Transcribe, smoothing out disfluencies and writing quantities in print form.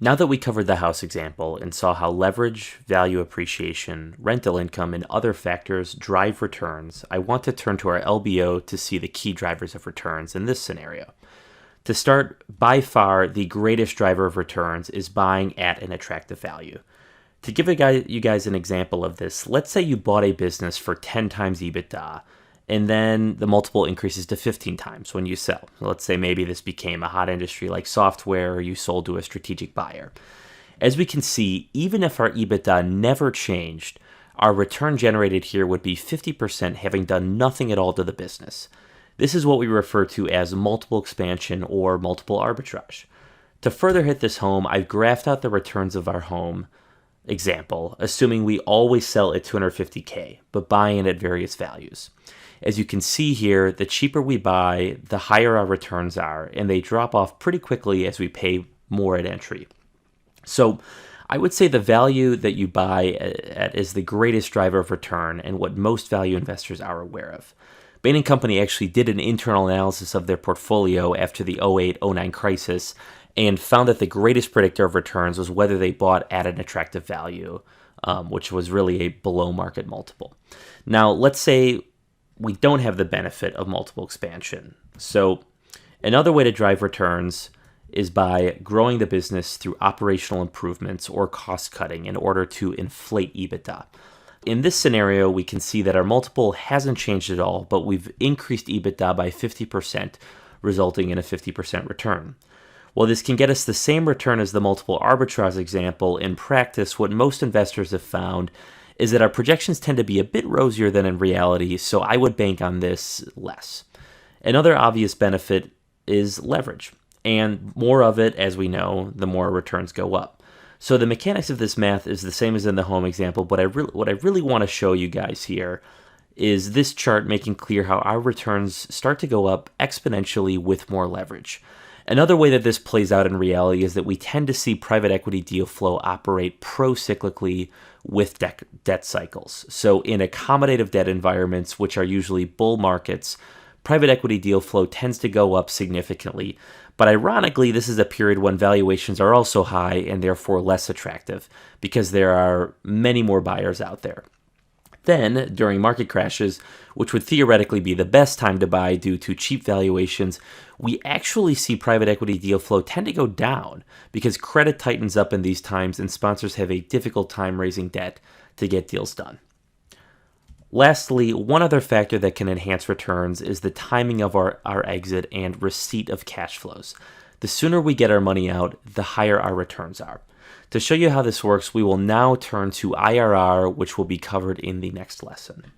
Now that we covered the house example and saw how leverage, value appreciation, rental income, and other factors drive returns, I want to turn to our LBO to see the key drivers of returns in this scenario. To start, by far, the greatest driver of returns is buying at an attractive value. To give you guys an example of this, let's say you bought a business for 10 times EBITDA, and then the multiple increases to 15 times when you sell. Let's say maybe this became a hot industry like software, or you sold to a strategic buyer. As we can see, even if our EBITDA never changed, our return generated here would be 50% having done nothing at all to the business. This is what we refer to as multiple expansion or multiple arbitrage. To further hit this home, I've graphed out the returns of our home example, assuming we always sell at $250K, but buy in at various values. As you can see here, the cheaper we buy, the higher our returns are, and they drop off pretty quickly as we pay more at entry. So I would say the value that you buy at is the greatest driver of return and what most value investors are aware of. Bain & Company actually did an internal analysis of their portfolio after the 08-09 crisis and found that the greatest predictor of returns was whether they bought at an attractive value, which was really a below market multiple. Now, let's say we don't have the benefit of multiple expansion. So another way to drive returns is by growing the business through operational improvements or cost cutting in order to inflate EBITDA. In this scenario, we can see that our multiple hasn't changed at all, but we've increased EBITDA by 50%, resulting in a 50% return. While this can get us the same return as the multiple arbitrage example, in practice, what most investors have found is that our projections tend to be a bit rosier than in reality, so I would bank on this less. Another obvious benefit is leverage, and more of it, as we know, the more returns go up. So the mechanics of this math is the same as in the home example, but what I really want to show you guys here is this chart making clear how our returns start to go up exponentially with more leverage. Another way that this plays out in reality is that we tend to see private equity deal flow operate pro-cyclically with debt cycles. So in accommodative debt environments, which are usually bull markets, private equity deal flow tends to go up significantly. But ironically, this is a period when valuations are also high and therefore less attractive because there are many more buyers out there. Then, during market crashes, which would theoretically be the best time to buy due to cheap valuations, we actually see private equity deal flow tend to go down because credit tightens up in these times and sponsors have a difficult time raising debt to get deals done. Lastly, one other factor that can enhance returns is the timing of our exit and receipt of cash flows. The sooner we get our money out, the higher our returns are. To show you how this works, we will now turn to IRR, which will be covered in the next lesson.